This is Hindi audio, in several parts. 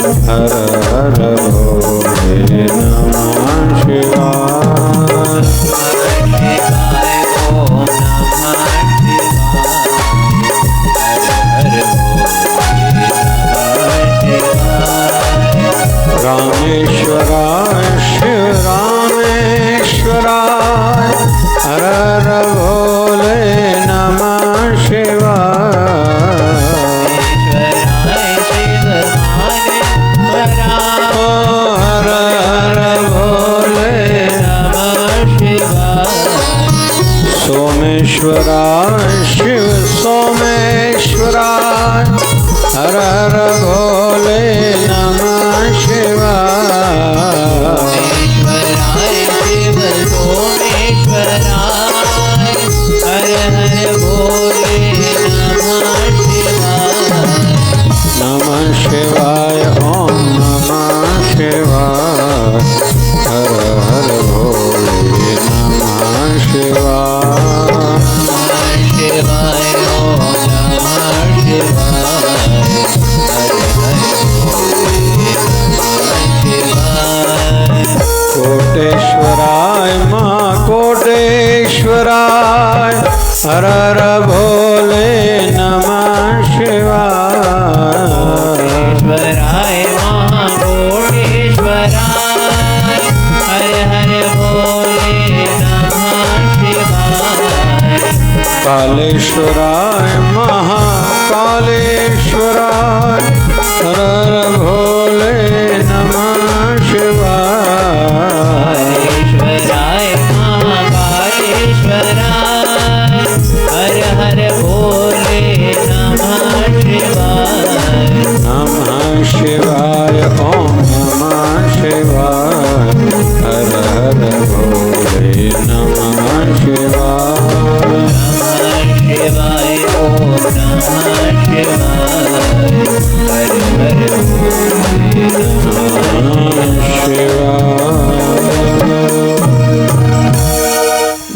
हर हर भोले नमः शिवाय। रामेश्वराय शिव रामेश्वराय हर हर भोले नमः शिवाय। हर हर भोले नमः शिवाय। सोमेश्वराय शिव सोमेश्वराय हर हर भोले नमः शिवाय। हर हर भोले नमः शिवाय। नमः शिवाय ओम नमः शिवाय। हर हर भोले नमः शिवाय। शिवाय ओम नमः शिवाय। कोटेश्वराय महाकोटेश्वराय हर हर भोले नमः शिवाय। ईश्वराय महाकोटेश्वराय हर हर भोले नमः शिवाय। कालेश्वराय महाकालेश्वराय हर हर भोले नमः शिवाय। ईश्वराय महाकालेश्वराय हर हर भोले नमः शिवाय। नमः शिवाय ओम नमः शिवाय। हर हर भोले नमः शिवाय। शिवाय ओम नमः शिवाय। हर हर भोले नमः शिवाय।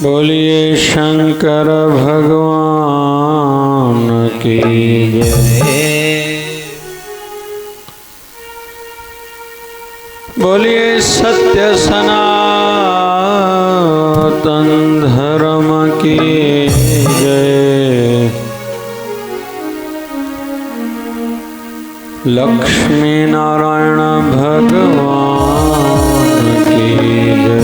बोलिए शंकर भगवान की जय। बोलिए सत्य सनातन धर्म की जय। लक्ष्मी नारायण भगवान की जय।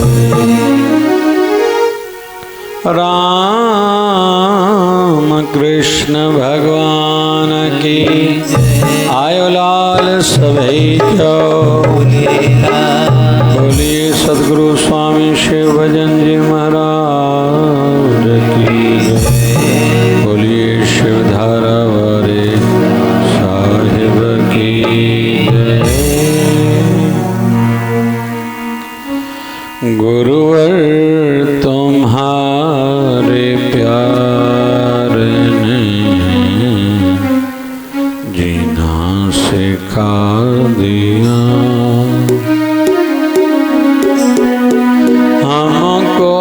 राम कृष्ण भगवान की आयो लाल सभई जो। बोलिए सद्गुरु स्वामी शिव भजन जी महाराज की जय। बोलिए शिव धारा वाले साहिब की जय। गुरुवर तुम्हारे प्यार ने जीना सिखा दिया। हमको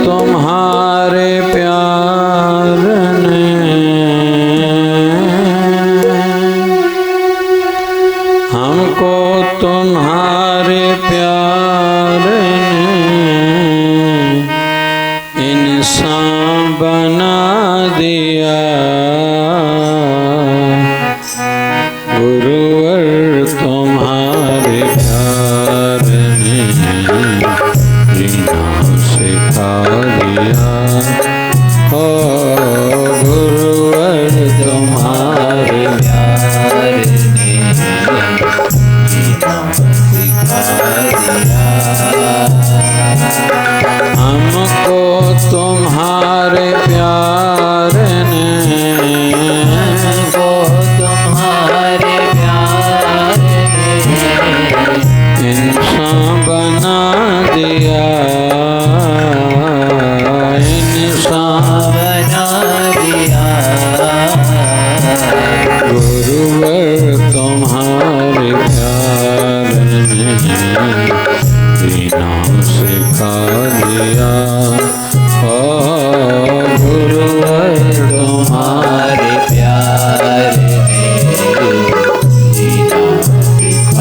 तुम्हारे प्यार ने हमको तुम्हारे प्यार ने इंसान बना दिया। गुरुवर तुम्हारे प्यार ने जीना सिखा दिया। ओ गुरुवर तुम्हारे प्यार ने जीना सिखा दिया। हमको तुम्हारे प्यार ने तुम्हारे प्यार ने इंसान बना दिया। इंसान बना दिया। गुरुवर तुम्हारे प्यार ने जीना सिखा दिया। ओ गुरुवर तुम्हारे प्यार ने जीना सिखा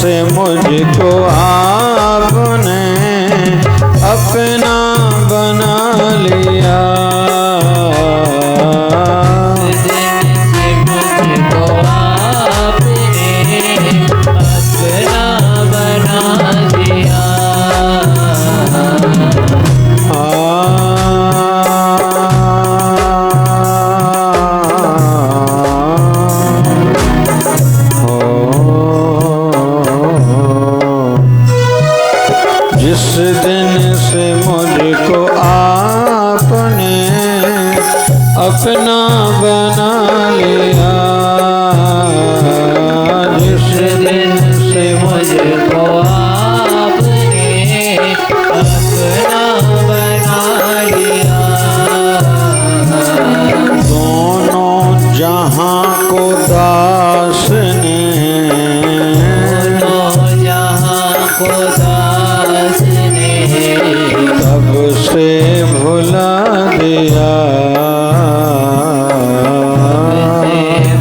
से मुझको आपने अपना बना लिया। जिस दिन से मुझको आपने अपना बना लिया, जिस दिन से मुझको आपने अपना बना लिया, दोनों जहां को दास ने, दोनों जहां को दास ने तब से भुला दिया,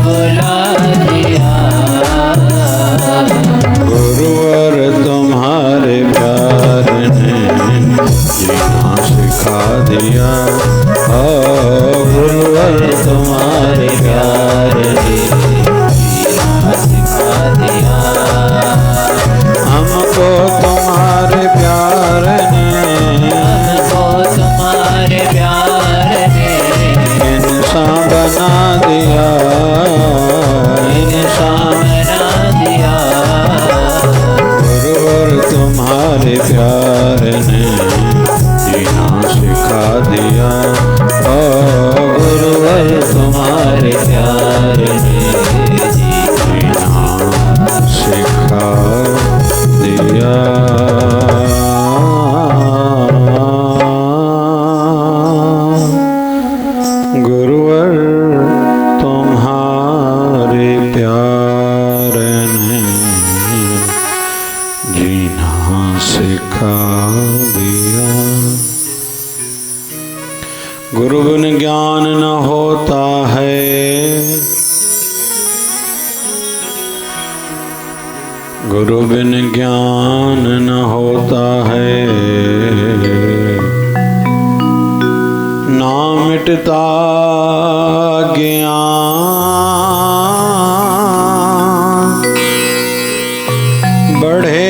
भुला दिया। गुरुवर तुम्हारे प्यार ने जीना सिखा दिया, गुरुवर तुम्हारे प्यार ने जीना सिखा दिया। हमको तुम्हारे प्यार ने, हमको तुम्हारे प्यार ने इंसान बना दिया, इंसान बना दिया। गुरुवर तुम्हारे प्यार ने जीना सिखा दिया, गुरुवर तुम्हारे प्यार ने जीना सिखा दिया। गुरुवर तुम्हारे प्यार ने जीना सिखा दिया। गुरु बिन ज्ञान न होता है, गुरु बिन ज्ञान न होता है, ना मिटता ज्ञान, बढ़े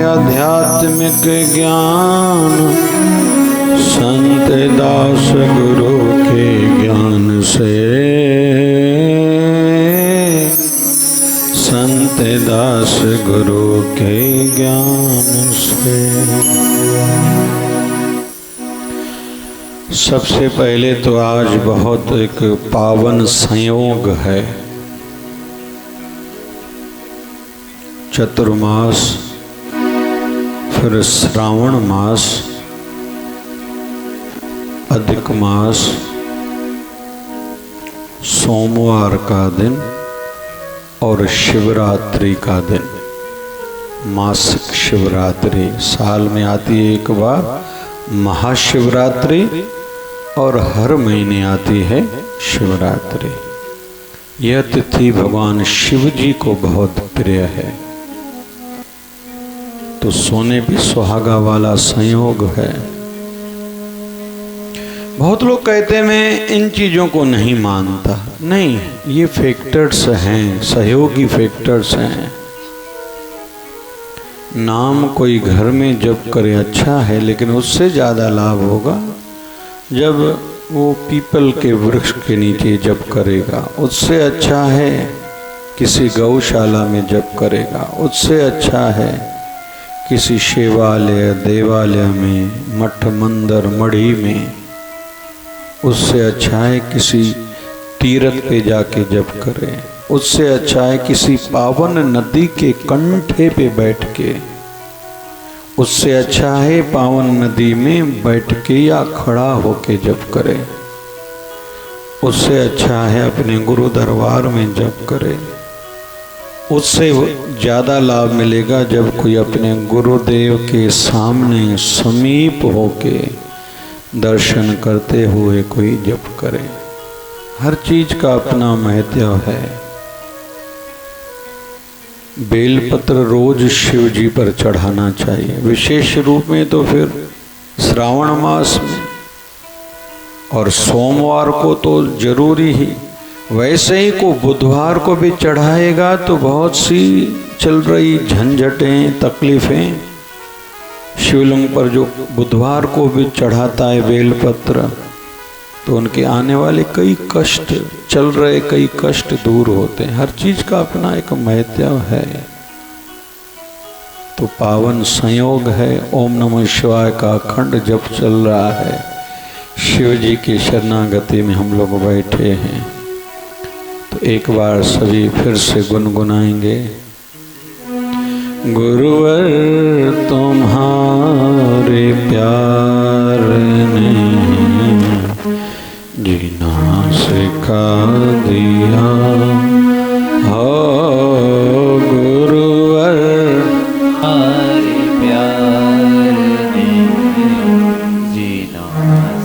आध्यात्मिक ज्ञान संत दास गुरु के ज्ञान से, संत दास गुरु के ज्ञान से। सबसे पहले तो आज बहुत एक पावन संयोग है, चतुर्मास, फिर श्रावण मास, अधिक मास, सोमवार का दिन और शिवरात्रि का दिन। मासिक शिवरात्रि साल में आती है एक बार, महाशिवरात्रि, और हर महीने आती है शिवरात्रि। यह तिथि भगवान शिव जी को बहुत प्रिय है, तो सोने पे सुहागा वाला संयोग है। बहुत लोग कहते हैं मैं इन चीज़ों को नहीं मानता। नहीं, ये फैक्टर्स हैं, सहयोगी फैक्टर्स हैं। नाम कोई घर में जप करे अच्छा है, लेकिन उससे ज़्यादा लाभ होगा जब वो पीपल के वृक्ष के नीचे जप करेगा। उससे अच्छा है किसी गौशाला में जप करेगा। उससे अच्छा है किसी शिवालय, देवालय में, मठ, मंदिर, मढ़ी में। उससे अच्छा है किसी तीर्थ पे जाके जप करे। उससे अच्छा है किसी पावन नदी के कंठे पे बैठ के। उससे अच्छा है पावन नदी में बैठ के या खड़ा होके जप करे। उससे अच्छा है अपने गुरु दरबार में जप करे। उससे ज़्यादा लाभ मिलेगा जब कोई अपने गुरुदेव के सामने समीप होके दर्शन करते हुए कोई जप करे। हर चीज का अपना महत्व है। बेलपत्र रोज शिव जी पर चढ़ाना चाहिए, विशेष रूप में तो फिर श्रावण मास में, और सोमवार को तो जरूरी ही। वैसे ही को बुधवार को भी चढ़ाएगा तो बहुत सी चल रही झंझटें तकलीफें, शिवलिंग पर जो बुधवार को भी चढ़ाता है बेलपत्र, तो उनके आने वाले कई कष्ट, चल रहे कई कष्ट दूर होते हैं। हर चीज का अपना एक महत्व है। तो पावन संयोग है, ओम नमः शिवाय का अखंड जप चल रहा है, शिव जी की शरणागति में हम लोग बैठे हैं। तो एक बार सभी फिर से गुनगुनाएंगे। गुरुवर तुम्हारे प्यार ने जीना सिखा दिया, हो गुरुवर तुम्हारे प्यार ने जीना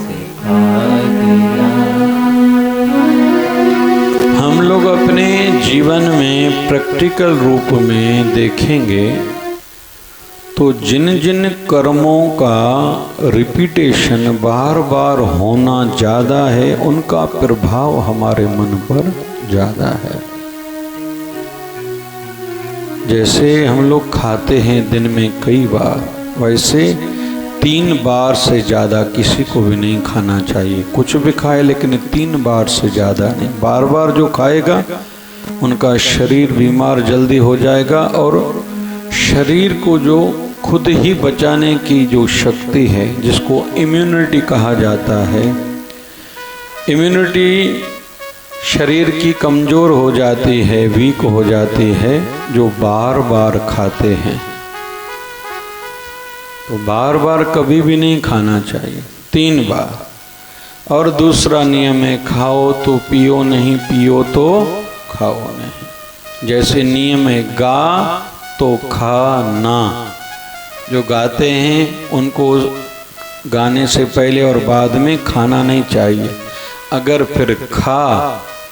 सिखा दिया। हम लोग अपने जीवन में प्रैक्टिकल रूप में देखेंगे तो जिन जिन कर्मों का रिपीटेशन बार बार होना ज़्यादा है, उनका प्रभाव हमारे मन पर ज़्यादा है। जैसे हम लोग खाते हैं दिन में कई बार, वैसे 3 बार से ज़्यादा किसी को भी नहीं खाना चाहिए। कुछ भी खाए लेकिन 3 बार से ज़्यादा नहीं। बार बार जो खाएगा उनका शरीर बीमार जल्दी हो जाएगा, और शरीर को जो खुद ही बचाने की जो शक्ति है, जिसको इम्यूनिटी कहा जाता है, इम्यूनिटी शरीर की कमज़ोर हो जाती है, वीक हो जाती है जो बार बार खाते हैं। तो बार बार कभी भी नहीं खाना चाहिए, 3 बार। और दूसरा नियम है, खाओ तो पियो नहीं, पियो तो खाओ नहीं। जैसे नियम है, गा तो खा ना। जो गाते हैं उनको गाने से पहले और बाद में खाना नहीं चाहिए। अगर फिर खा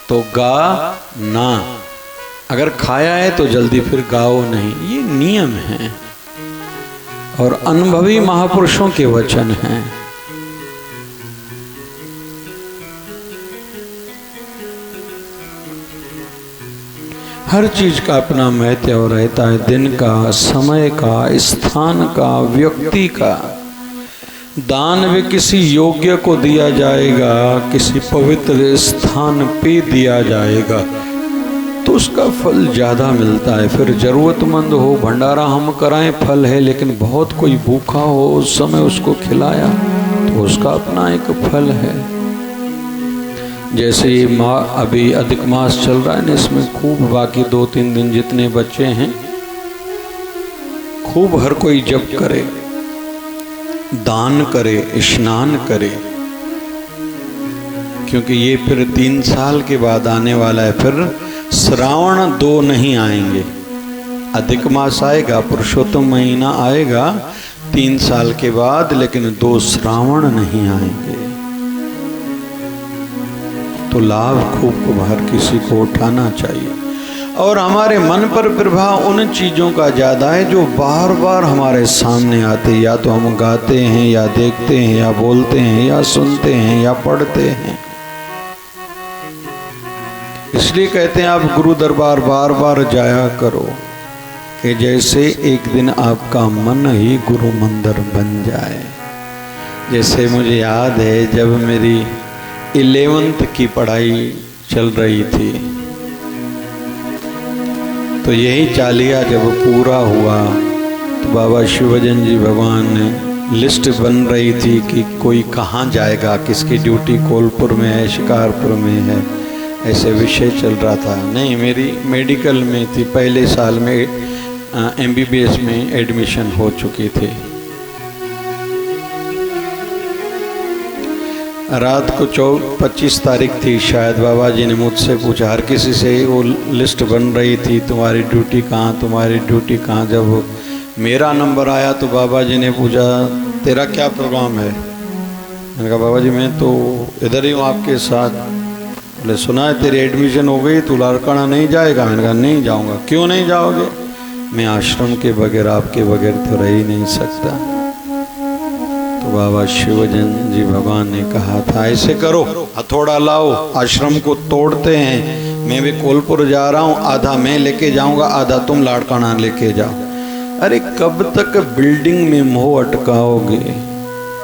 तो गा ना, अगर खाया है तो जल्दी फिर गाओ नहीं। ये नियम है और अनुभवी महापुरुषों के वचन हैं। हर चीज का अपना महत्व रहता है, दिन का, समय का, स्थान का, व्यक्ति का। दान भी किसी योग्य को दिया जाएगा, किसी पवित्र स्थान पे दिया जाएगा तो उसका फल ज़्यादा मिलता है। फिर ज़रूरतमंद हो, भंडारा हम कराएं फल है, लेकिन बहुत कोई भूखा हो उस समय उसको खिलाया तो उसका अपना एक फल है। जैसे ये अभी अधिक मास चल रहा है ना, इसमें खूब बाकी 2-3 दिन जितने बच्चे हैं खूब हर कोई जप करे, दान करे, स्नान करे, क्योंकि ये फिर 3 साल के बाद आने वाला है। फिर श्रावण 2 नहीं आएंगे, अधिक मास आएगा, पुरुषोत्तम महीना आएगा 3 साल के बाद, लेकिन 2 श्रावण नहीं आएंगे। तो लाभ खूब हर किसी को उठाना चाहिए। और हमारे मन पर प्रभाव उन चीज़ों का ज़्यादा है जो बार बार हमारे सामने आते, या तो हम गाते हैं या देखते हैं या बोलते हैं या सुनते हैं या पढ़ते हैं। इसलिए कहते हैं आप गुरु दरबार बार बार जाया करो, कि जैसे एक दिन आपका मन ही गुरु मंदिर बन जाए। जैसे मुझे याद है जब मेरी 11th की पढ़ाई चल रही थी, तो यही चालिया जब पूरा हुआ तो बाबा शिवभजन जी भगवान ने लिस्ट बन रही थी कि कोई कहाँ जाएगा, किसकी ड्यूटी कोलपुर में है, शिकारपुर में है, ऐसे विषय चल रहा था। नहीं, मेरी मेडिकल में थी, पहले साल में MBBS में एडमिशन हो चुकी थी। रात को 25 तारीख थी शायद, बाबा जी ने मुझसे पूछा, हर किसी से वो लिस्ट बन रही थी, तुम्हारी ड्यूटी कहाँ, तुम्हारी ड्यूटी कहाँ। जब मेरा नंबर आया तो बाबा जी ने पूछा, तेरा क्या प्रोग्राम है? मैंने कहा बाबा जी मैं तो इधर ही हूँ आपके साथ। बोले सुना है तेरी एडमिशन हो गई, तू लारकाना नहीं जाएगा? मैंने कहा नहीं जाऊँगा। क्यों नहीं जाओगे? मैं आश्रम के बगैर आपके बगैर तो रह ही नहीं सकता। तो बाबा शिवजन जी भगवान ने कहा था ऐसे करो, हथौड़ा लाओ, आश्रम को तोड़ते हैं। मैं भी कोलपुर जा रहा हूँ, आधा मैं लेके जाऊंगा, आधा तुम लाड़काना लेके जाओ। अरे कब तक बिल्डिंग में मोह अटकाओगे?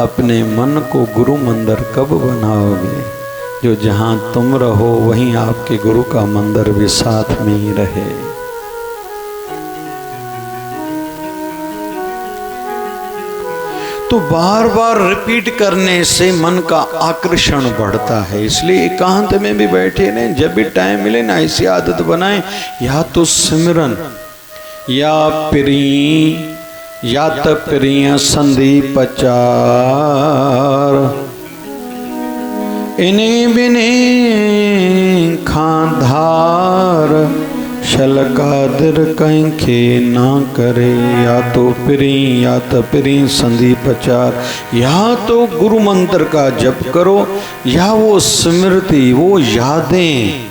अपने मन को गुरु मंदिर कब बनाओगे? जो जहाँ तुम रहो वहीं आपके गुरु का मंदिर भी साथ में ही रहे। तो बार बार रिपीट करने से मन का आकर्षण बढ़ता है। इसलिए एकांत में भी बैठे रहें, जब भी टाइम मिले ना ऐसी आदत बनाएं, या तो सिमरन या प्री या तप्रिय संदीप चार, इन्हीं बिने खाधार शलकादिर कंखे ना करे। या तो प्री या तप्री संदीप चार, या तो गुरु मंत्र का जप करो, या वो स्मृति, वो यादें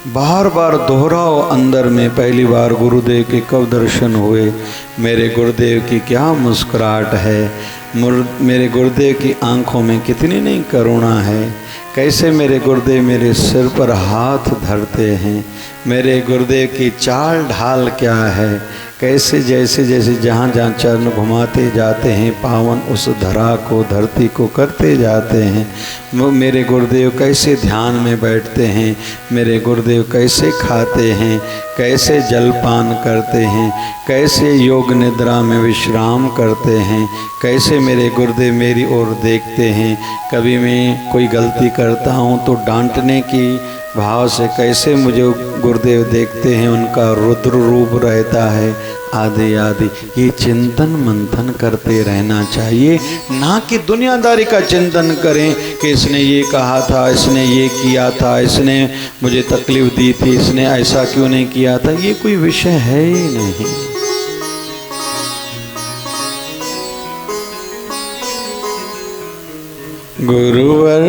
बार बार दोहराओ अंदर में। पहली बार गुरुदेव के कब दर्शन हुए, मेरे गुरुदेव की क्या मुस्कुराहट है, मेरे गुरुदेव की आंखों में कितनी नहीं करुणा है, कैसे मेरे गुरुदेव मेरे सिर पर हाथ धरते हैं, मेरे गुरुदेव की चाल ढाल क्या है, कैसे जैसे जैसे जहाँ जहाँ चरण घुमाते जाते हैं पावन उस धरा को, धरती को करते जाते हैं। मेरे गुरुदेव कैसे ध्यान में बैठते हैं, मेरे गुरुदेव कैसे खाते हैं, कैसे जलपान करते हैं, कैसे योग निद्रा में विश्राम करते हैं, कैसे मेरे गुरुदेव मेरी ओर देखते हैं। कभी मैं कोई गलती करता हूँ तो डांटने की भाव से कैसे मुझे गुरुदेव देखते हैं, उनका रुद्र रूप रहता है, आदि आदि। ये चिंतन मंथन करते रहना चाहिए, ना कि दुनियादारी का चिंतन करें कि इसने ये कहा था, इसने ये किया था, इसने मुझे तकलीफ दी थी, इसने ऐसा क्यों नहीं किया था। ये कोई विषय है ही नहीं। गुरुवर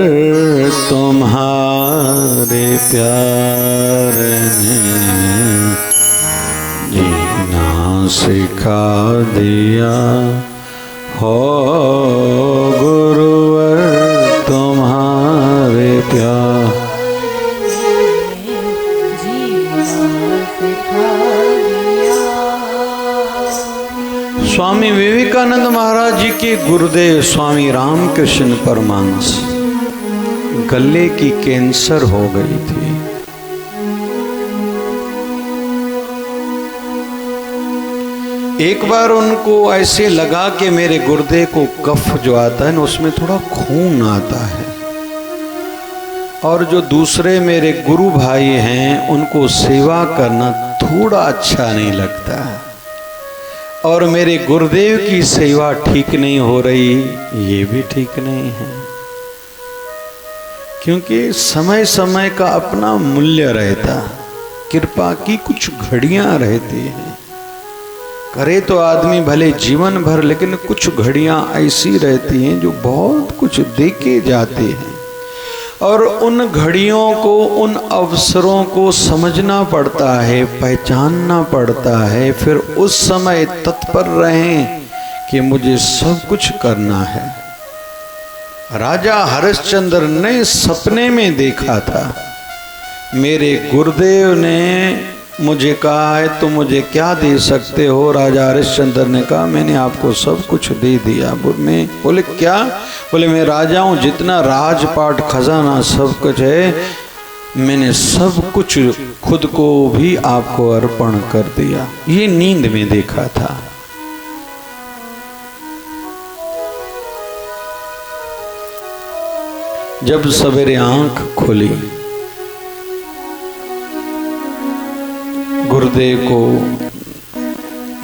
तुम्हारे प्यार ने जीना सिखा दिया हो, गुरुवर तुम्हारे प्यार स्वामी विवेकानंद महाराज जी के गुरुदेव स्वामी रामकृष्ण परमहंस गले की कैंसर हो गई थी। एक बार उनको ऐसे लगा कि मेरे गुर्दे को कफ जो आता है ना उसमें थोड़ा खून आता है, और जो दूसरे मेरे गुरु भाई हैं उनको सेवा करना थोड़ा अच्छा नहीं लगता है, और मेरे गुरुदेव की सेवा ठीक नहीं हो रही, ये भी ठीक नहीं है। क्योंकि समय समय का अपना मूल्य रहता, कृपा की कुछ घड़ियां रहती हैं। करे तो आदमी भले जीवन भर, लेकिन कुछ घड़ियां ऐसी रहती हैं जो बहुत कुछ देके जाती हैं, और उन घड़ियों को, उन अवसरों को समझना पड़ता है, पहचानना पड़ता है, फिर उस समय तत्पर रहें कि मुझे सब कुछ करना है। राजा हरिश्चंद्र ने सपने में देखा था, मेरे गुरुदेव ने मुझे कहा है तुम मुझे क्या दे सकते हो। राजा हरिश्चंद्र ने कहा मैंने आपको सब कुछ दे दिया। मैं बोले क्या? बोले मैं राजा हूँ, जितना राजपाट खजाना सब कुछ है, मैंने सब कुछ खुद को भी आपको अर्पण कर दिया। ये नींद में देखा था। जब सवेरे आंख खुली, गुरुदेव को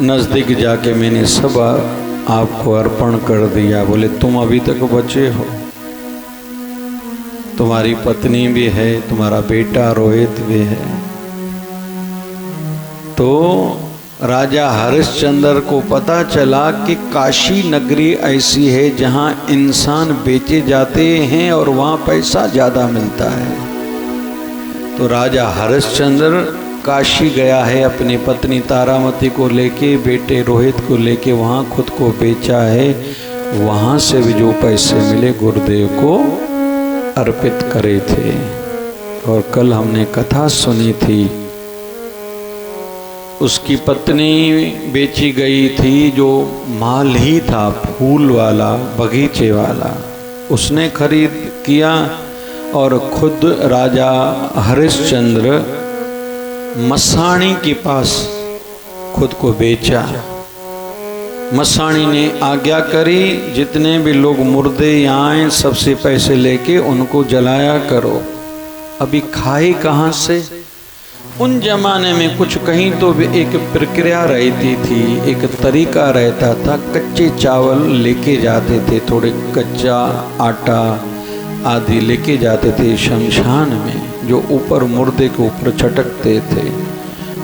नजदीक जाके मैंने सब आपको अर्पण कर दिया। बोले तुम अभी तक बचे हो, तुम्हारी पत्नी भी है, तुम्हारा बेटा रोहित भी है। तो राजा हरिश्चंद्र को पता चला कि काशी नगरी ऐसी है जहां इंसान बेचे जाते हैं और वहां पैसा ज्यादा मिलता है। तो राजा हरिश्चंद्र काशी गया है अपनी पत्नी तारामती को लेके, बेटे रोहित को लेके वहाँ खुद को बेचा है। वहाँ से भी जो पैसे मिले गुरुदेव को अर्पित करे थे। और कल हमने कथा सुनी थी, उसकी पत्नी बेची गई थी, जो माल ही था फूल वाला, बगीचे वाला, उसने खरीद किया और खुद राजा हरिश्चंद्र मसाणी के पास खुद को बेचा। मसाणी ने आज्ञा करी, जितने भी लोग मुर्दे यहाँ आए सबसे पैसे लेके उनको जलाया करो। अभी खाए कहाँ से? उन जमाने में कुछ कहीं तो भी एक प्रक्रिया रहती थी, एक तरीका रहता था। कच्चे चावल लेके जाते थे, थोड़े कच्चा आटा आदि लेके जाते थे शमशान में, जो ऊपर मुर्दे के ऊपर छटकते थे।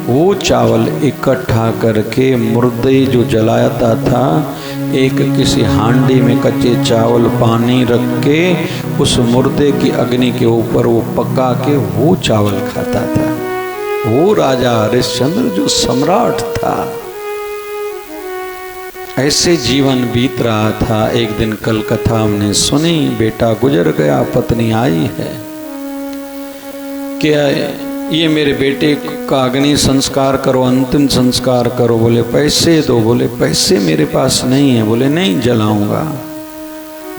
वो चावल इकट्ठा करके मुर्दे जो जलाता था, एक किसी हांडी में कच्चे चावल पानी रख के उस मुर्दे की अग्नि के ऊपर वो पका के वो चावल खाता था। वो राजा हरिश्चंद्र जो सम्राट था, ऐसे जीवन बीत रहा था। एक दिन कल कथा हमने सुनी, बेटा गुजर गया, पत्नी आई है, क्या ये मेरे बेटे का अग्नि संस्कार करो, अंतिम संस्कार करो। बोले पैसे दो। बोले पैसे मेरे पास नहीं है। बोले नहीं जलाऊंगा।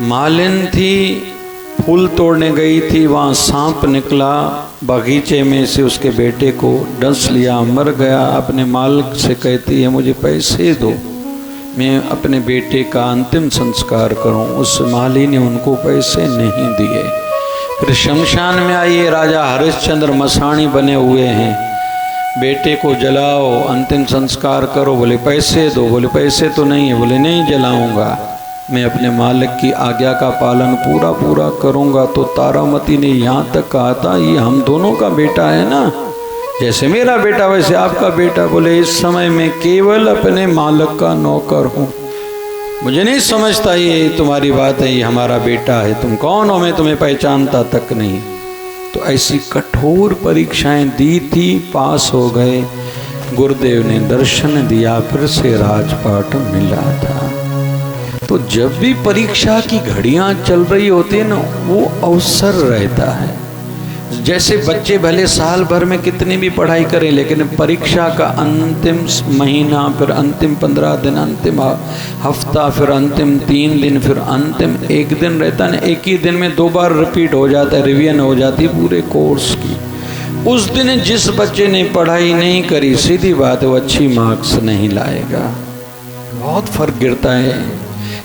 मालिन थी, फूल तोड़ने गई थी, वहाँ सांप निकला बगीचे में से, उसके बेटे को डस लिया, मर गया। अपने मालिक से कहती है मुझे पैसे दो, मैं अपने बेटे का अंतिम संस्कार करूं। उस माली ने उनको पैसे नहीं दिए। फिर शमशान में आइए, राजा हरिश्चंद्र मसाणी बने हुए हैं, बेटे को जलाओ, अंतिम संस्कार करो। बोले पैसे दो। बोले पैसे तो नहीं है। बोले नहीं जलाऊंगा, मैं अपने मालिक की आज्ञा का पालन पूरा पूरा करूंगा। तो तारामती ने यहाँ तक कहा था, ये हम दोनों का बेटा है ना, जैसे मेरा बेटा वैसे आपका बेटा। बोले इस समय मैं केवल अपने मालिक का नौकर हूँ, मुझे नहीं समझता ये तुम्हारी बात है, ये हमारा बेटा है, तुम कौन हो, मैं तुम्हें पहचानता तक नहीं। तो ऐसी कठोर परीक्षाएं दी थी, पास हो गए। गुरुदेव ने दर्शन दिया, फिर से राजपाट मिला था। तो जब भी परीक्षा की घड़ियां चल रही होती है ना, वो अवसर रहता है। जैसे बच्चे भले साल भर में कितनी भी पढ़ाई करें, लेकिन परीक्षा का अंतिम महीना, फिर अंतिम 15 दिन, अंतिम हफ्ता, फिर अंतिम 3 दिन, फिर अंतिम 1 दिन रहता है। एक ही दिन में 2 बार रिपीट हो जाता है, रिवीजन हो जाती है पूरे कोर्स की। उस दिन जिस बच्चे ने पढ़ाई नहीं करी, सीधी बात है वो अच्छी मार्क्स नहीं लाएगा। बहुत फर्क गिरता है।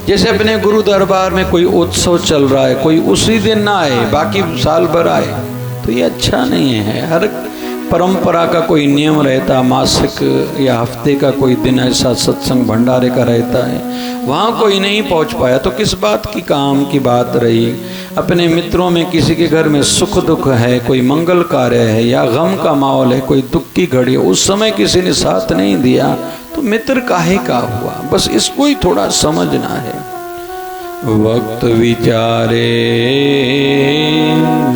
जैसे अपने गुरु दरबार में कोई उत्सव चल रहा है, कोई उसी दिन ना आए, बाकी साल भर आए, तो ये अच्छा नहीं है। हर परंपरा का कोई नियम रहता, मासिक या हफ्ते का कोई दिन ऐसा सत्संग भंडारे का रहता है, वहाँ कोई नहीं पहुँच पाया तो किस बात की काम की बात रही। अपने मित्रों में किसी के घर में सुख दुख है, कोई मंगल कार्य है या गम का माहौल है, कोई दुख की घड़ी है, उस समय किसी ने साथ नहीं दिया तो मित्र काहे का हुआ। बस इसको ही थोड़ा समझना है। वक्त विचारे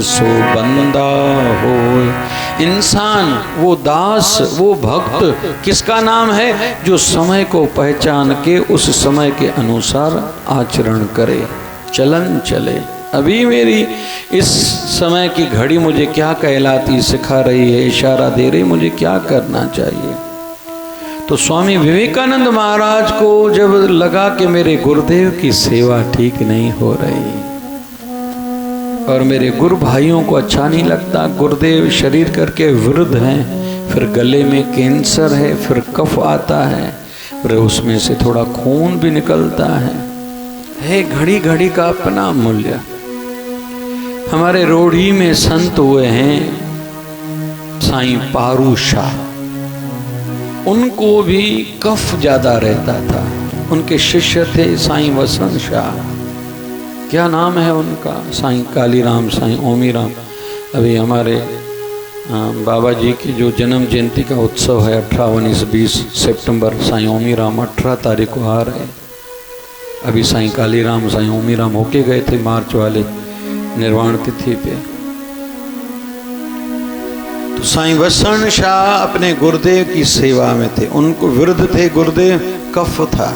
सो बंदा हो, इंसान वो दास वो भक्त किसका नाम है? जो समय को पहचान के उस समय के अनुसार आचरण करे, चलन चले। अभी मेरी इस समय की घड़ी मुझे क्या कहलाती सिखा रही है, इशारा दे रही मुझे क्या करना चाहिए। तो स्वामी विवेकानंद महाराज को जब लगा कि मेरे गुरुदेव की सेवा ठीक नहीं हो रही और मेरे गुरु भाइयों को अच्छा नहीं लगता, गुरुदेव शरीर करके वृद्ध हैं, फिर गले में कैंसर है, फिर कफ आता है, फिर उसमें से थोड़ा खून भी निकलता है घड़ी घड़ी का अपना मूल्य। हमारे रोड़ी में संत हुए हैं साईं पारू शाह, उनको भी कफ ज़्यादा रहता था। उनके शिष्य थे साईं वसंत शाह, क्या नाम है उनका, साईं कालीराम, साईं ओमीराम। अभी हमारे बाबा जी की जो जन्म जयंती का उत्सव है 18, 19, 20 सितंबर, साईं ओमीराम 18 तारीख को आ रहे। अभी साईं कालीराम साईं ओमीराम होके गए थे मार्च वाले निर्वाण तिथि पे। तो साईं वसण शाह अपने गुरुदेव की सेवा में थे। उनको विरुद्ध थे गुरुदेव, कफ था,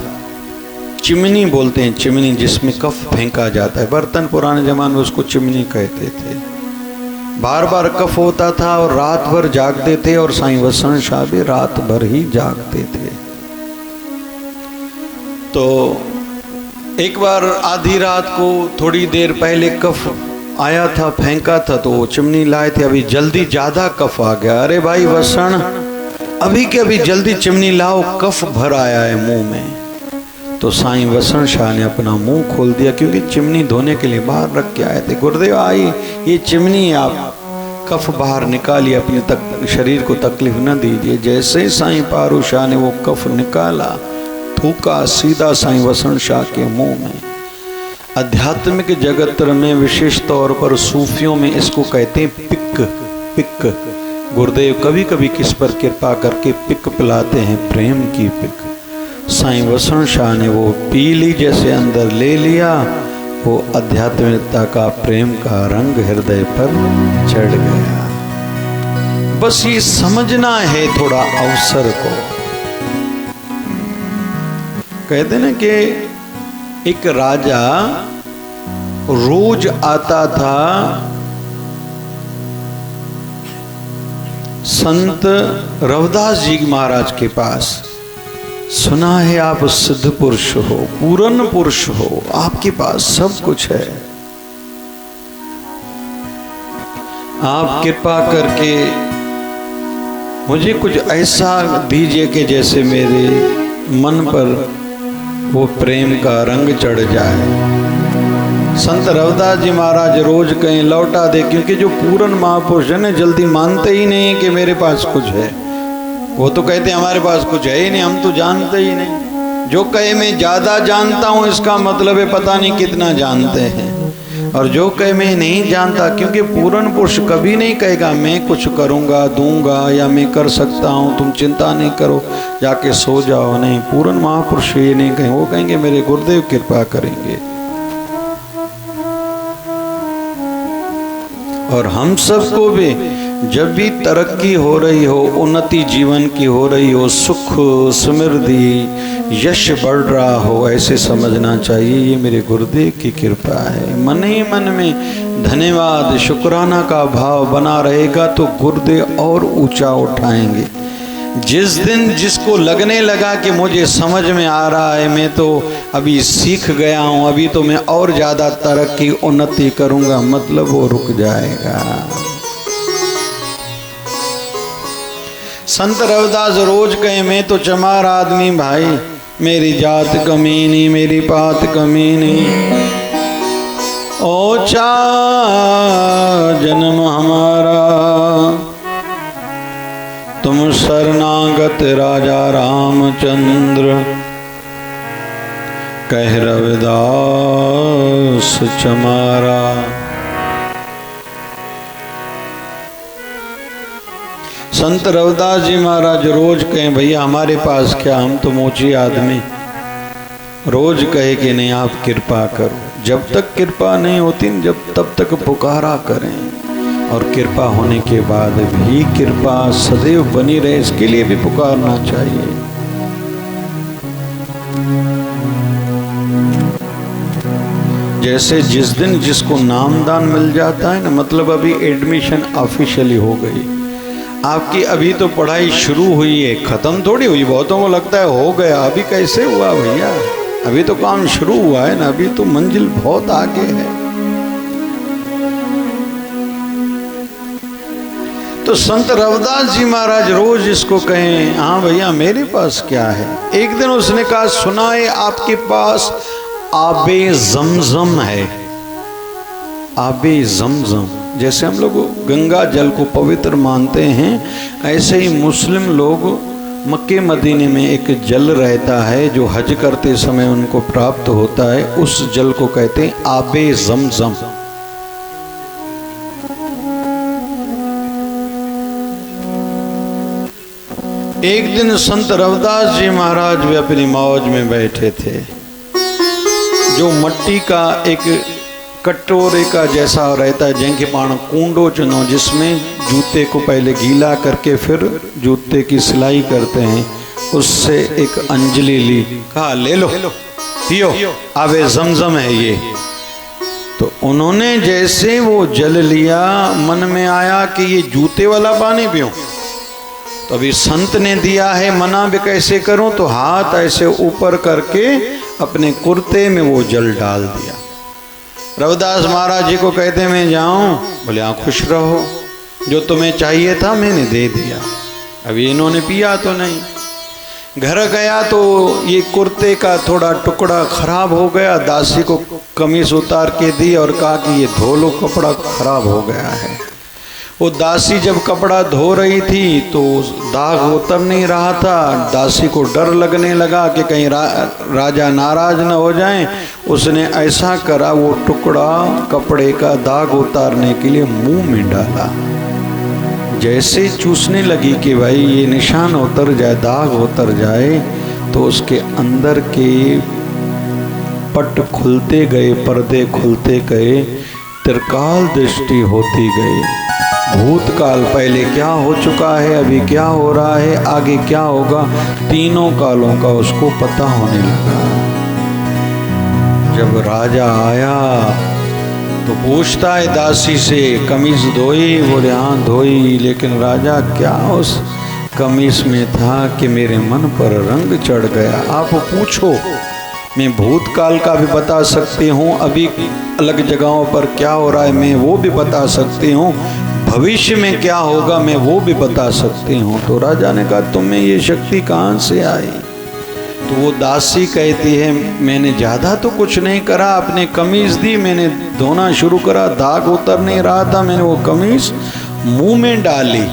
चिमनी बोलते हैं, चिमनी जिसमें कफ फेंका जाता है, बर्तन पुराने जमाने में उसको चिमनी कहते थे। बार बार कफ होता था और रात भर जागते थे, और साईं वसण शाह भी रात भर ही जागते थे। तो एक बार आधी रात को थोड़ी देर पहले कफ आया था, फेंका था, तो वो चिमनी लाए थे, अभी जल्दी ज्यादा कफ आ गया। अरे भाई वसण, अभी के अभी जल्दी चिमनी लाओ, कफ भर आया है मुंह में। तो साईं वसण शाह ने अपना मुंह खोल दिया, क्योंकि चिमनी धोने के लिए बाहर रख के आए थे। गुरुदेव आई, ये चिमनी आप कफ बाहर निकालिए, अपने शरीर को तकलीफ न दीजिए। जैसे ही साईं पारू शाह ने वो कफ निकाला, थूका सीधा साईं वसण शाह के मुंह में। आध्यात्मिक जगत में विशेष तौर पर सूफियों में इसको कहते हैं पिक। पिक गुरुदेव कभी कभी किस पर कृपा करके पिक पिलाते हैं, प्रेम की पिक। साईं वसण शाह ने वो पी ली, जैसे अंदर ले लिया, वो आध्यात्मिकता का प्रेम का रंग हृदय पर चढ़ गया। बस ये समझना है थोड़ा अवसर को। कहते ना कि एक राजा रोज आता था संत रविदास जी महाराज के पास। सुना है आप सिद्ध पुरुष हो, पूर्ण पुरुष हो, आपके पास सब कुछ है, आप कृपा करके मुझे कुछ ऐसा दीजिए कि जैसे मेरे मन पर वो प्रेम का रंग चढ़ जाए। संत रविदास जी महाराज रोज कहीं लौटा दे, क्योंकि जो पूर्ण महापुरुष है ना, जल्दी मानते ही नहीं कि मेरे पास कुछ है। वो तो कहते हैं हमारे पास कुछ है ही नहीं, हम तो जानते ही नहीं। जो कहे मैं ज़्यादा जानता हूँ, इसका मतलब है पता नहीं कितना जानते हैं। और जो कहे मैं नहीं जानता, क्योंकि पूर्ण पुरुष कभी नहीं कहेगा मैं कुछ करूँगा, दूंगा, या मैं कर सकता हूँ, तुम चिंता नहीं करो, जाके सो जाओ। नहीं, पूर्ण महापुरुष ये नहीं कहेंगे, वो कहेंगे मेरे गुरुदेव कृपा करेंगे। और हम सबको भी जब भी तरक्की हो रही हो, उन्नति जीवन की हो रही हो, सुख समृद्धि यश बढ़ रहा हो, ऐसे समझना चाहिए ये मेरे गुरुदेव की कृपा है। मन ही मन में धन्यवाद शुक्राना का भाव बना रहेगा तो गुरुदेव और ऊंचा उठाएंगे। जिस दिन जिसको लगने लगा कि मुझे समझ में आ रहा है, मैं तो अभी सीख गया हूँ, अभी तो मैं और ज़्यादा तरक्की उन्नति करूँगा, मतलब वो रुक जाएगा। संत रविदास रोज कहे मैं तो चमार आदमी भाई, मेरी जात कमीनी, मेरी पात कमीनी, ओछा जन्म हमारा, तुम शरणागत राजा रामचंद्र, कह रविदास चमारा। संत रविदास जी महाराज रोज कहें भैया हमारे पास क्या, हम तो मोची आदमी, रोज कहे कि नहीं आप कृपा करो। जब तक कृपा नहीं होती, जब तब तक पुकारा करें, और कृपा होने के बाद भी कृपा सदैव बनी रहे, इसके लिए भी पुकारना चाहिए। जैसे जिस दिन जिसको नामदान मिल जाता है ना, मतलब अभी एडमिशन ऑफिशियली हो गई, आपकी अभी तो पढ़ाई शुरू हुई है, ख़त्म थोड़ी हुई। बहुतों को लगता है हो गया, अभी कैसे हुआ भैया, अभी तो काम शुरू हुआ है ना, अभी तो मंजिल बहुत आगे है। तो संत रविदास जी महाराज रोज इसको कहें हाँ भैया मेरे पास क्या है। एक दिन उसने कहा सुना है आपके पास आबे जमजम है। आबे जमजम, जैसे हम लोग गंगा जल को पवित्र मानते हैं, ऐसे ही मुस्लिम लोग मक्के मदीने में एक जल रहता है जो हज करते समय उनको प्राप्त होता है, उस जल को कहते हैं आबे जमजम। एक दिन संत रविदास जी महाराज भी अपनी मौज में बैठे थे। जो मट्टी का एक कटोरे का जैसा रहता है जैसे पाण कूंडो चुनो, जिसमें जूते को पहले गीला करके फिर जूते की सिलाई करते हैं, उससे एक अंजलि ली, कहा ले लो पियो, आवे जमजम है ये। तो उन्होंने जैसे वो जल लिया, मन में आया कि ये जूते वाला पानी पियो। तो अभी संत ने दिया है, मना भी कैसे करूं, तो हाथ ऐसे ऊपर करके अपने कुर्ते में वो जल डाल दिया। रविदास महाराज जी को कहते मैं जाऊं, बोले आप खुश रहो, जो तुम्हें चाहिए था मैंने दे दिया। अभी इन्होंने पिया तो नहीं। घर गया तो ये कुर्ते का थोड़ा टुकड़ा खराब हो गया, दासी को कमीज उतार के दी और कहा कि ये धो लो, कपड़ा खराब हो गया है। वो दासी जब कपड़ा धो रही थी तो दाग उतर नहीं रहा था। दासी को डर लगने लगा कि कहीं राजा नाराज न हो जाएं। उसने ऐसा करा, वो टुकड़ा कपड़े का दाग उतारने के लिए मुंह में डाला। जैसे चूसने लगी कि भाई ये निशान उतर जाए, दाग उतर जाए, तो उसके अंदर के पट खुलते गए, पर्दे खुलते गए, त्रिकाल दृष्टि होती गई। भूतकाल पहले क्या हो चुका है, अभी क्या हो रहा है, आगे क्या होगा, तीनों कालों का उसको पता होने लगा। जब राजा आया तो पूछता है दासी से, कमीज धोई? बोले हाँ धोई, लेकिन राजा क्या उस कमीज में था कि मेरे मन पर रंग चढ़ गया। आप पूछो, मैं भूतकाल का भी बता सकती हूँ, अभी अलग जगहों पर क्या हो रहा है मैं वो भी बता सकती हूँ, भविष्य में क्या होगा मैं वो भी बता सकती हूँ। तो राजा ने कहा तुम्हें ये शक्ति कहाँ से आई? तो वो दासी कहती है मैंने ज़्यादा तो कुछ नहीं करा, अपने कमीज दी, मैंने धोना शुरू करा, दाग उतर नहीं रहा था, मैंने वो कमीज मुंह में डाली,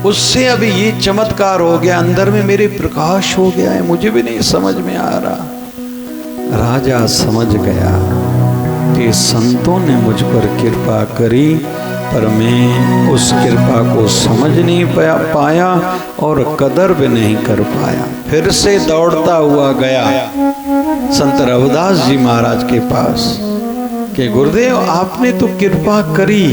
उससे अभी ये चमत्कार हो गया, अंदर में मेरे प्रकाश हो गया है, मुझे भी नहीं समझ में आ रहा। राजा समझ गया कि संतों ने मुझ पर कृपा करी, पर मैं उस कृपा को समझ नहीं पाया और कदर भी नहीं कर पाया। फिर से दौड़ता हुआ गया संत रविदास जी महाराज के पास कि गुरुदेव आपने तो कृपा करी,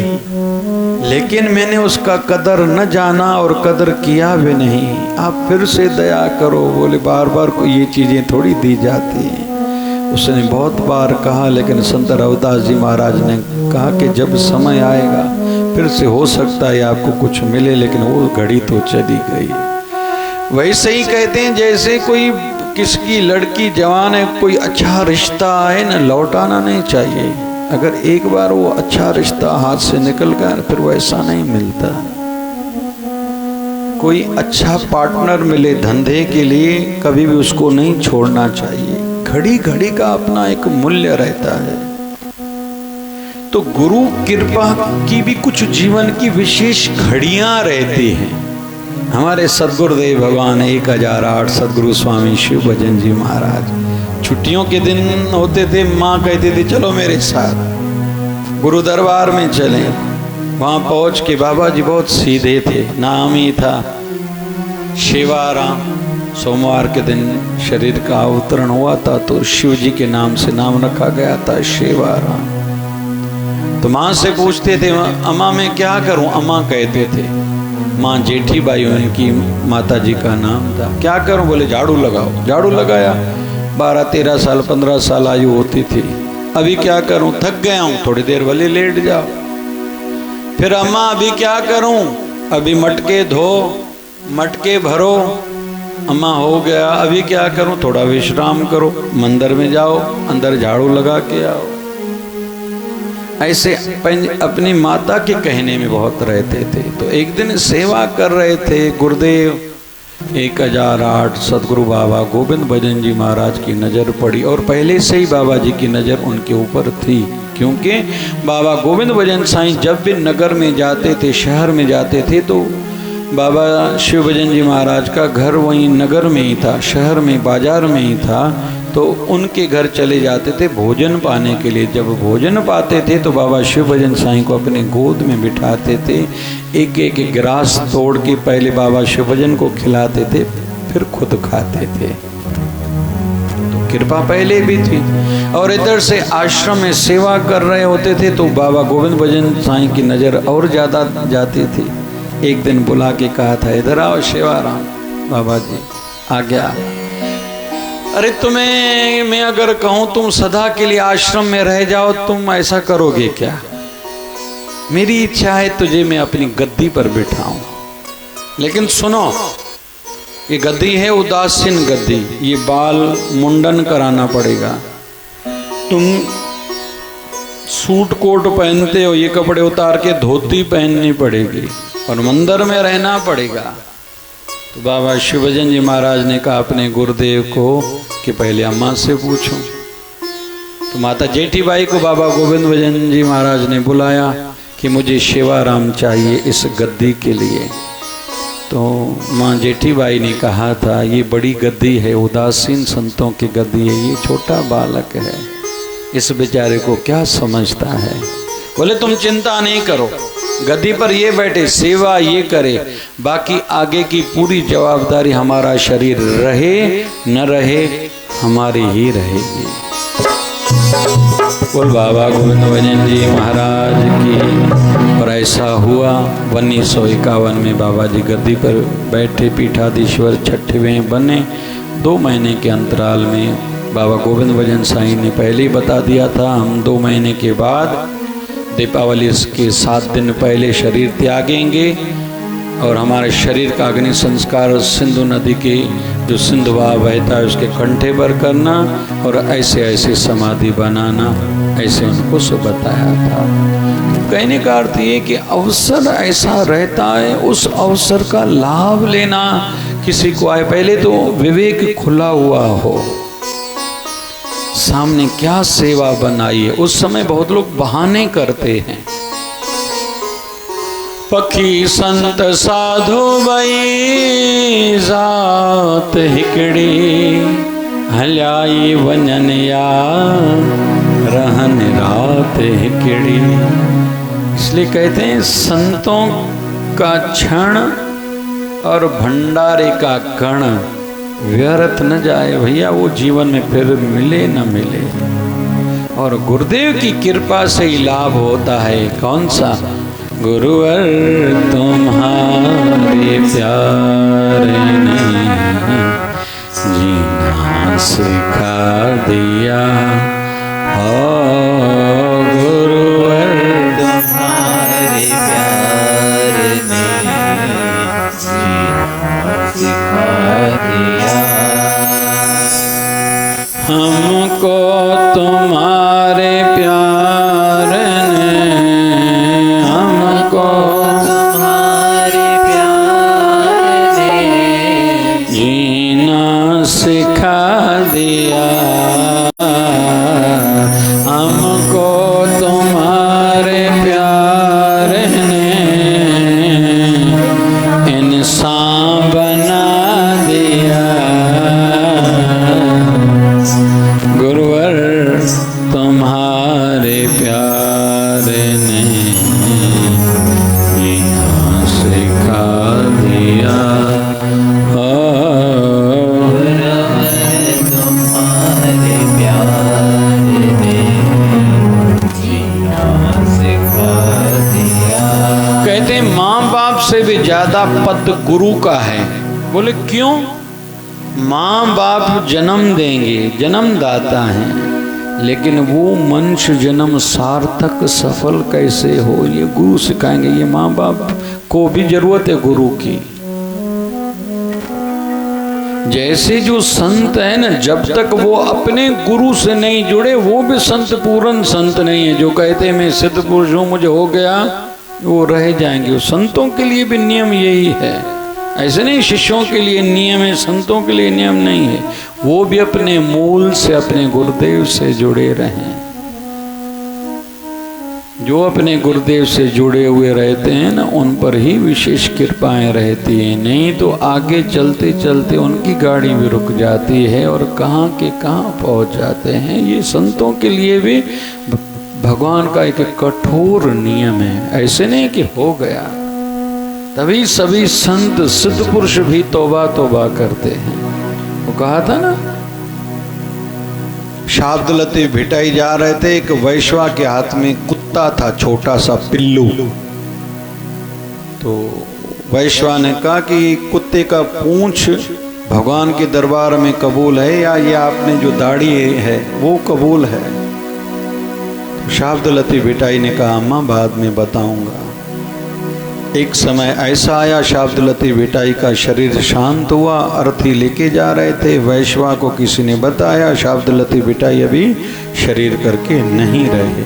लेकिन मैंने उसका कदर न जाना और कदर किया भी नहीं, आप फिर से दया करो। बोले बार बार ये चीज़ें थोड़ी दी जाती हैं। उसने बहुत बार कहा, लेकिन संत रविदास जी महाराज ने कहा कि जब समय आएगा फिर से हो सकता है आपको कुछ मिले, लेकिन वो घड़ी तो चली गई। वैसे ही कहते हैं जैसे कोई किसकी लड़की जवान है, कोई अच्छा रिश्ता आए ना, लौटाना नहीं चाहिए। अगर एक बार वो अच्छा रिश्ता हाथ से निकल गया फिर वैसा नहीं मिलता। कोई अच्छा पार्टनर मिले धंधे के लिए, कभी भी उसको नहीं छोड़ना चाहिए। घड़ी घड़ी का अपना एक मूल्य रहता है। तो गुरु कृपा की भी कुछ जीवन की विशेष घड़ियां रहती हैं। हमारे सदगुरुदेव भगवान 1008 सदगुरु स्वामी शिव भजन जी महाराज, छुट्टियों के दिन होते थे, माँ कहती थी चलो मेरे साथ गुरु दरबार में चलें। वहाँ पहुँच के बाबा जी बहुत सीधे थे, नाम ही था शिवाराम। सोमवार के दिन शरीर का अवतरण हुआ था तो शिव जी के नाम से नाम रखा गया था शिवाराम। तो माँ से पूछते थे अम्मा मैं क्या करूं? अम्मा कहते थे, माँ जेठी बाई उनकी माता जी का नाम था। क्या करूं? बोले झाड़ू लगाओ। झाड़ू लगाया। 12-13 साल 15 साल आयु होती थी। अभी क्या करूं? थक गया हूं, थोड़ी देर वाले लेट जाओ। फिर अम्मा अभी क्या करूं? अभी मटके धो, मटके भरो। अम्मा हो गया। अभी क्या करूं? थोड़ा विश्राम करो, मंदिर में जाओ, अंदर झाड़ू लगा के आओ। ऐसे अपनी माता के कहने में बहुत रहते थे। तो एक दिन सेवा कर रहे थे गुरुदेव 1008 सदगुरु बाबा गोविंद भजन जी महाराज की नज़र पड़ी, और पहले से ही बाबा जी की नज़र उनके ऊपर थी, क्योंकि बाबा गोविंद भजन साईं जब भी नगर में जाते थे, शहर में जाते थे, तो बाबा शिव भजन जी महाराज का घर वहीं नगर में ही था, शहर में, बाजार में ही था। तो उनके घर चले जाते थे भोजन पाने के लिए। जब भोजन पाते थे तो बाबा शिव भजन साईं को अपने गोद में बिठाते थे, एक एक गिलास तोड़ के पहले बाबा शिव भजन को खिलाते थे, फिर खुद खाते थे। तो कृपा पहले भी थी। और इधर से आश्रम में सेवा कर रहे होते थे तो बाबा गोविंद भजन साईं की नज़र और ज़्यादा जाती थी। एक दिन बुला के कहा था, इधर आओ सेवाराम। बाबा जी आ गया। अरे तुम्हें मैं अगर कहूँ तुम सदा के लिए आश्रम में रह जाओ, तुम ऐसा करोगे क्या? मेरी इच्छा है तुझे मैं अपनी गद्दी पर बिठाऊं, लेकिन सुनो, ये गद्दी है उदासीन गद्दी, ये बाल मुंडन कराना पड़ेगा। तुम सूट कोट पहनते हो, ये कपड़े उतार के धोती पहननी पड़ेगी और मंदिर में रहना पड़ेगा। तो बाबा शिवभजन जी महाराज ने कहा अपने गुरुदेव को कि पहले अम्मा से पूछूं। तो माता जेठी बाई को बाबा गोविंद भजन जी महाराज ने बुलाया कि मुझे सेवाराम चाहिए इस गद्दी के लिए। तो माँ जेठी बाई ने कहा था, ये बड़ी गद्दी है, उदासीन संतों की गद्दी है, ये छोटा बालक है, इस बेचारे को क्या समझता है। बोले तुम चिंता नहीं करो, गद्दी पर ये बैठे, सेवा ये करे, बाकी आगे की पूरी जवाबदारी हमारा शरीर रहे न रहे हमारी ही रहेगी। बोल बाबा गोविंद भजन जी महाराज की। और ऐसा हुआ 1951 में बाबा जी गद्दी पर बैठे, पीठाधीश्वर 6वें बने। 2 महीने के अंतराल में बाबा गोविंद भजन साईं ने पहले ही बता दिया था, हम 2 महीने के बाद दीपावली के 7 दिन पहले शरीर त्यागेंगे और हमारे शरीर का अग्नि संस्कार सिंधु नदी के जो सिंधु बहाव बहता है उसके कंठे पर करना और ऐसे ऐसे समाधि बनाना, ऐसे उनको सब बताया था। कहने का अर्थ ये कि अवसर ऐसा रहता है, उस अवसर का लाभ लेना किसी को आए। पहले तो विवेक खुला हुआ हो, सामने क्या सेवा बनाइए। उस समय बहुत लोग बहाने करते हैं, पखी संत साधु बई जात हिकड़ी हल्याई वञन या रहन रात हिकड़ी। इसलिए कहते हैं संतों का क्षण और भंडारे का कण व्यर्थ न जाए भैया, वो जीवन में फिर मिले न मिले। और गुरुदेव की कृपा से ही लाभ होता है। कौन सा? गुरुवर तुम्हारे प्यार ने जीना सिखा दिया, हो गुरुवर तुम्हारे प्यार ने जीना सिखा दिया। हमको तुम्हारे प्यार ने, हमको तुम्हारे प्यार ने जीना सिखा दिया, हमको तुम्हारे प्यार ने इंसान बना दिया। गुरुवर तुम्हारे प्यार ने जीना सिखा दिया, हो तुम्हारे प्यार ने जीना सिखा दिया। कहते माँ बाप से भी ज्यादा पद गुरु का है। बोले क्यों? माँ बाप जन्म देंगे, जन्मदाता हैं, लेकिन वो मनुष्य जन्म सार्थक सफल कैसे हो ये गुरु सिखाएंगे। ये माँ बाप को भी जरूरत है गुरु की। जैसे जो संत है ना, जब तक वो अपने गुरु से नहीं जुड़े वो भी संत पूर्ण संत नहीं है। जो कहते हैं मैं सिद्ध पुरुष हूँ, मुझे हो गया, वो रह जाएंगे। संतों के लिए भी नियम यही है। ऐसे नहीं शिष्यों के लिए नियम है, संतों के लिए नियम नहीं है। वो भी अपने मूल से, अपने गुरुदेव से जुड़े रहें। जो अपने गुरुदेव से जुड़े हुए रहते हैं ना, उन पर ही विशेष कृपाएं रहती हैं। नहीं तो आगे चलते चलते उनकी गाड़ी भी रुक जाती है और कहाँ के कहाँ पहुँच जाते हैं। ये संतों के लिए भी भगवान का एक कठोर नियम है। ऐसे नहीं कि हो गया, तभी सभी संत सिद्ध पुरुष भी तौबा तौबा करते हैं। वो कहा था ना, शाब्द लतीफ भिटाई जा रहे थे, एक वैश्वा के हाथ में कुत्ता था, छोटा सा पिल्लू। तो वैश्वा ने कहा कि कुत्ते का पूंछ भगवान के दरबार में कबूल है या ये आपने जो दाढ़ी है वो कबूल है? तो शाब्द लतीफ भिटाई ने कहा अम्मा बाद में बताऊंगा। एक समय ऐसा आया, शाब्द लतीफ भिटाई का शरीर शांत हुआ, अर्थी लेके जा रहे थे, वैश्वा को किसी ने बताया शाब्द लतीफ भिटाई अभी शरीर करके नहीं रहे।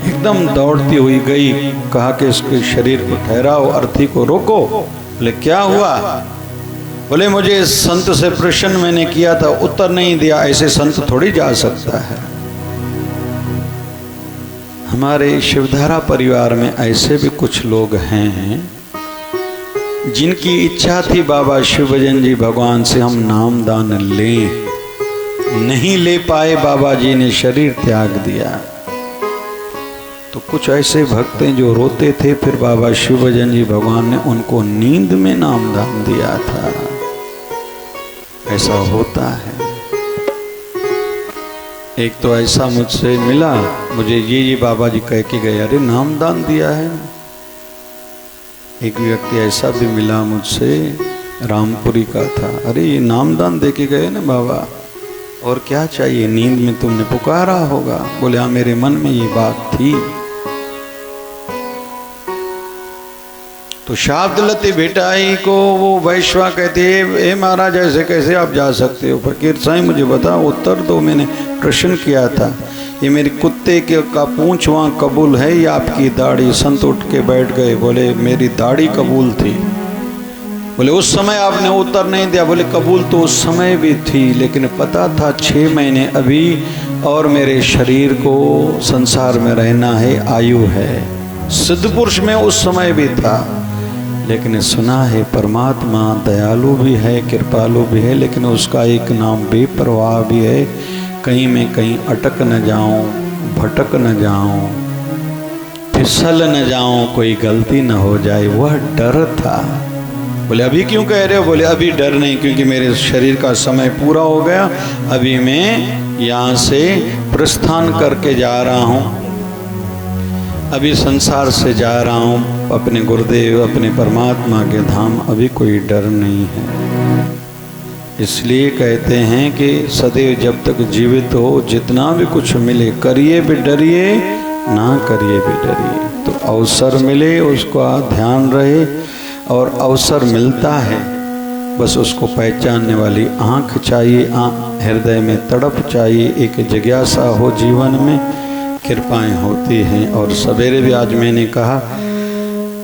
एकदम दौड़ती हुई गई, कहा कि इसके शरीर को ठहराओ, अर्थी को रोको। बोले क्या हुआ? बोले मुझे संत से प्रश्न मैंने किया था, उत्तर नहीं दिया, ऐसे संत थोड़ी जा सकता है। हमारे शिवधारा परिवार में ऐसे भी कुछ लोग हैं जिनकी इच्छा थी बाबा शिवभजन जी भगवान से हम नाम दान लें, नहीं ले पाए, बाबा जी ने शरीर त्याग दिया। तो कुछ ऐसे भक्त हैं जो रोते थे, फिर बाबा शिवभजन जी भगवान ने उनको नींद में नाम दान दिया था। ऐसा होता है। एक तो ऐसा मुझसे मिला, मुझे ये बाबा जी कह के गए, अरे नाम दान दिया है। एक व्यक्ति ऐसा भी मिला मुझसे, रामपुरी का था, अरे ये नाम दान दे के गए ना बाबा, और क्या चाहिए, नींद में तुमने पुकारा होगा। बोले हाँ मेरे मन में ये बात थी। तो शाब्द लतीफ भिटाई को वो वैश्वा कहते हैं, महाराज ऐसे कैसे आप जा सकते हो? फकीर साईं मुझे बताओ, उत्तर दो, मैंने प्रश्न किया था, ये मेरी कुत्ते के का पूंछ वहाँ कबूल है या आपकी दाढ़ी? संत उठ के बैठ गए, बोले मेरी दाढ़ी कबूल थी। बोले उस समय आपने उत्तर नहीं दिया? बोले कबूल तो उस समय भी थी, लेकिन पता था 6 महीने अभी और मेरे शरीर को संसार में रहना है, आयु है। सिद्ध पुरुष में उस समय भी था, लेकिन सुना है परमात्मा दयालु भी है, कृपालु भी है, लेकिन उसका एक नाम बेपरवाह भी है। कहीं मैं कहीं अटक न जाऊं, भटक न जाऊं, फिसल न जाऊं, कोई गलती न हो जाए, वह डर था। बोले अभी क्यों कह रहे हो? बोले अभी डर नहीं, क्योंकि मेरे शरीर का समय पूरा हो गया, अभी मैं यहाँ से प्रस्थान करके जा रहा हूँ, अभी संसार से जा रहा हूँ अपने गुरुदेव, अपने परमात्मा के धाम, अभी कोई डर नहीं है। इसलिए कहते हैं कि सदैव जब तक जीवित हो, जितना भी कुछ मिले, करिए भी डरिए, ना करिए भी डरिए। तो अवसर मिले उसका ध्यान रहे, और अवसर मिलता है, बस उसको पहचानने वाली आँख चाहिए, हृदय में तड़प चाहिए, एक जिज्ञासा हो जीवन में, कृपाएं होती हैं। और सवेरे भी आज मैंने कहा,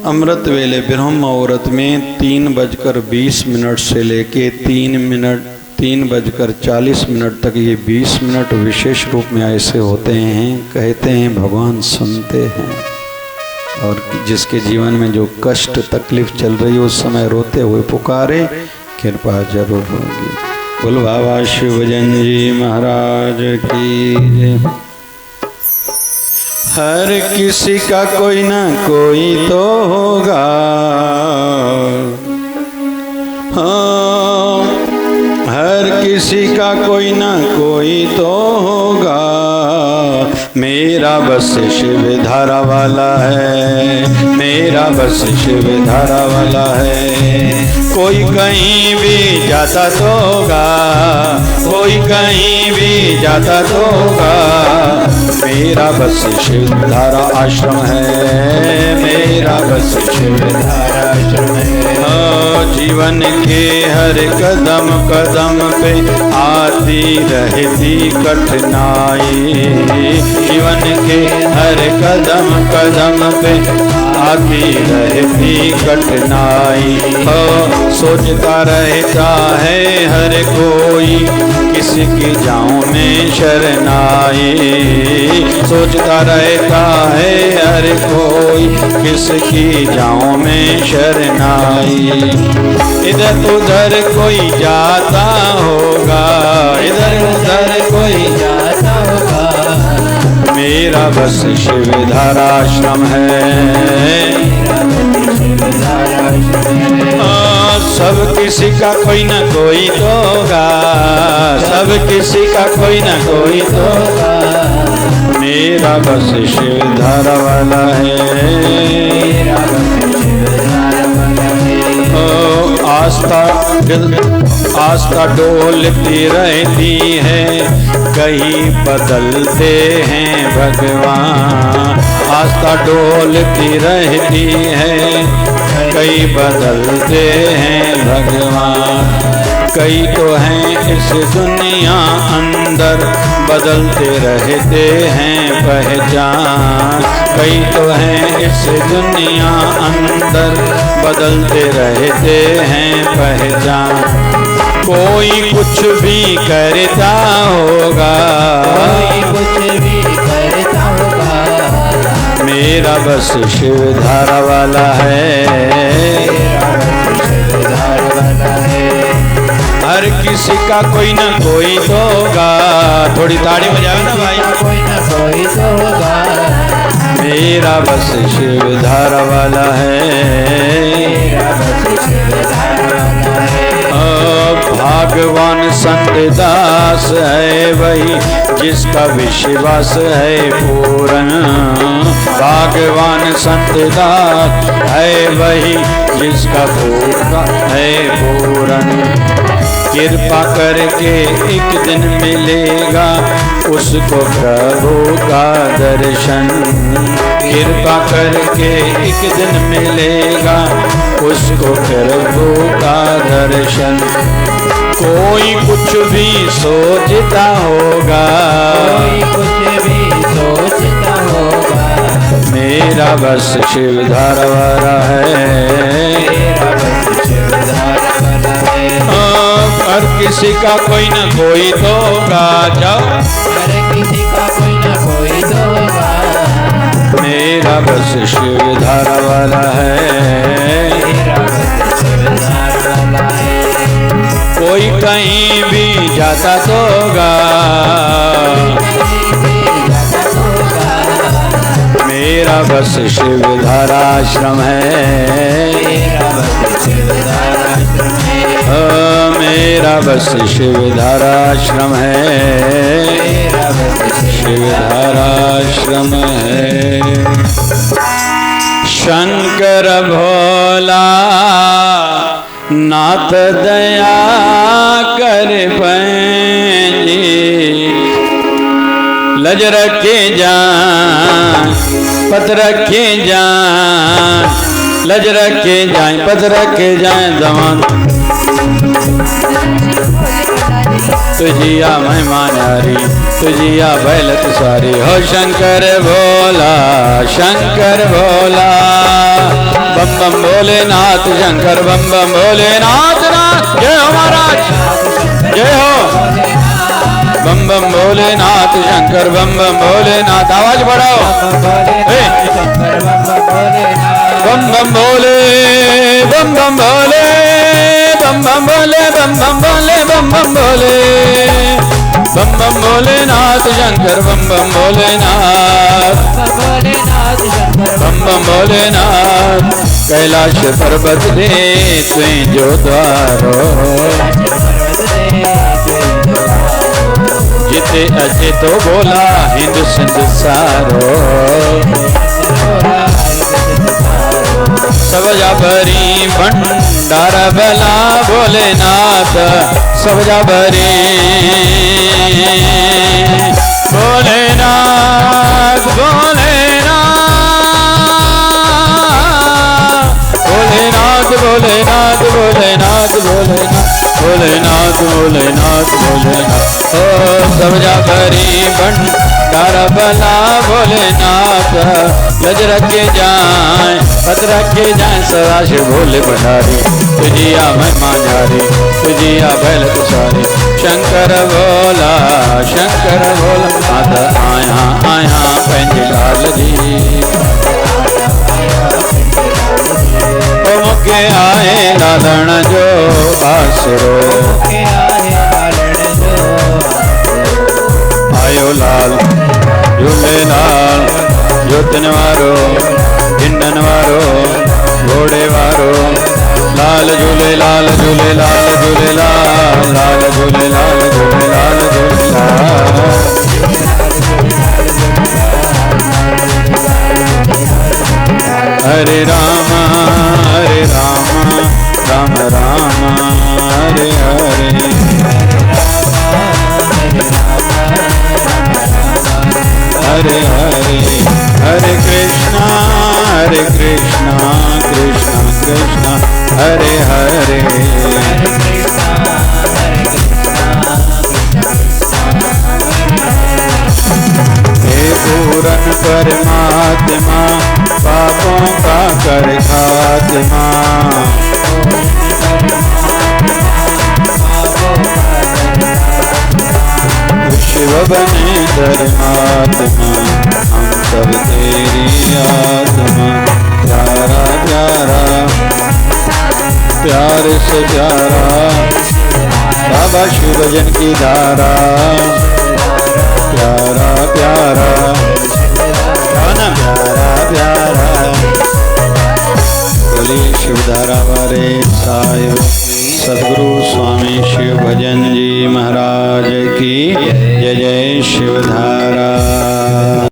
अमृत वेले ब्रह्म मुहूर्त में 3:20 से लेके 3:40 तक, ये 20 मिनट विशेष रूप में ऐसे होते हैं, कहते हैं भगवान सुनते हैं। और जिसके जीवन में जो कष्ट तकलीफ चल रही है, उस समय रोते हुए पुकारे, कृपा जरूर होगी। बोल बाबा शिवभजन जी महाराज की जय। हर किसी का कोई ना कोई तो होगा, हाँ, हर किसी का कोई ना कोई तो होगा। मेरा बस शिव धारा वाला है, मेरा बस शिव धारा वाला है। कोई कहीं भी जाता तो होगा, कोई कहीं भी जाता तो होगा। मेरा बस शिव धारा आश्रम है, मेरा बस शिव धारा आश्रम है। जीवन के हर कदम कदम पे आती रहती कठिनाई, जीवन के हर कदम कदम पे आती रहती कठिनाई। सोचता रहता है हर कोई, किसकी जाऊं में शरणाई। सोचता रहता है हर कोई, किसकी जाऊं में शरणाई। इधर उधर कोई जाता होगा, इधर उधर कोई जाता होगा। मेरा बस शिव धारा आश्रम है, सब किसी का कोई न कोई तो होगा, सब किसी का कोई न कोई तो होगा। मेरा बस शिवधारा वाला है, मेरा बस शिवधारा वाला है। ओ आस्था डोलती रहती है, कहीं बदलते हैं भगवान। आस्था डोलती रहती है, कई बदलते हैं भगवान। कई तो हैं इस दुनिया अंदर, बदलते रहते हैं पहचान। कई तो हैं इस दुनिया अंदर, बदलते रहते हैं पहचान। कोई कुछ भी करता होगा, कोई कुछ भी करता होगा। मेरा बस शिवधारा वाला है, मेरा बस शिवधारा वाला है। हर किसी का कोई न कोई तो होगा। थोड़ी ताड़ी बजाओ ना भाई। कोई ना कोई तो होगा। मेरा बस शिवधारा वाला है, मेरा बस शिवधारा वाला है। भगवान संत दास है वही, जिसका विश्वास है पूर्ण। भगवान संत दास है वही, जिसका पूर्ण है पूर्ण। कृपा करके एक दिन मिलेगा उसको प्रभु का दर्शन। कृपा करके एक दिन मिलेगा उसको प्रभु का दर्शन। कोई कुछ भी सोचता होगा, कोई कुछ भी सोचता होगा। मेरा बस शिवधारा वाला है, मेरा बस शिवधारा वाला है। हर किसी का कोई न कोई तो होगा। जाओ, हर किसी का कोई ना कोई तो होगा। मेरा बस शिवधारा वाला है, मेरा बस शिवधारा वाला है। कोई कहीं भी जाता तो होगा, मेरा बस शिवधारा आश्रम है, मेरा बस शिवधारा आश्रम है। मेरा बस शिवधारा आश्रम है, मेरा बस शिवधारा आश्रम है। शंकर भोला नाथ दया कर पैनी, लज रखे जान पत रखे जान, लज रखे जाए पत रखे जाए दमान। तुझिया मेहमान यारी, तुझिया बैलत सारी। हो शंकर भोला, शंकर भोला, बम बम भोलेनाथ शंकर, बम बम भोलेनाथ नाथ। जय हो महाराज, जय हो। बम बम भोलेनाथ शंकर, बम बम भोलेनाथ। आवाज बढ़ाओ। बम बम भोले, बम बम भोले, बम बम भोले, बम बम भोले, बम बम भोले, बम बम भोलेनाथ शंकर, बम बम भोलेनाथ, बम बम भोलेनाथ। कैलाश पर्वत दे तुई जो द्वारो, जिते अचे तो बोला हिंद सिंध सारो। सब जा भरी भंडार भला भोलेनाथ, सब जा भरी भोलेनाथ, भोलेनाथ, भोलेनाथ, भोलेनाथ, भोलेनाथ, भोलेनाथ, भोलेनाथ, भोलेनाथ, भोलेनाथ। ओ सब जा भरी भंडार भला भोलेनाथ, लज रखे जाए पत रखे जाए सदाशिव भोले भंडारी। तुझिया महिमा न्यारी, तुझिया बैलत सारी। शंकर भोला, शंकर भोला, माता आया आया पंहिंजे लाल जी। ओ मुखे आए लालण जो आसरो, आयो लाल झूलेलाल, जोतन वारो, हिंडन वारो, घोड़े वारो, लाल लाल झूलेलाल झूलेलाल झूलेलाल लाल झूलेलाल झूलेलाल झूलेलाल। हरे राम राम राम हरे हरे। हरे हरे हरे कृष्णा कृष्णा कृष्णा हरे हरे। हे पूरन परमात्मा पापों का कर खात्मा। शिव बने धर्मात्मा हम सब तेरी आत्मा। प्यारा प्यारा प्यार से प्यारा बाबा शिव भजन की धारा। प्यारा प्यारा गाना प्यारा प्यारा। बोली शिवधारा वाले साहिब सदगुरु स्वामी शिव भजन जी महाराज की जय। जय शिवधारा।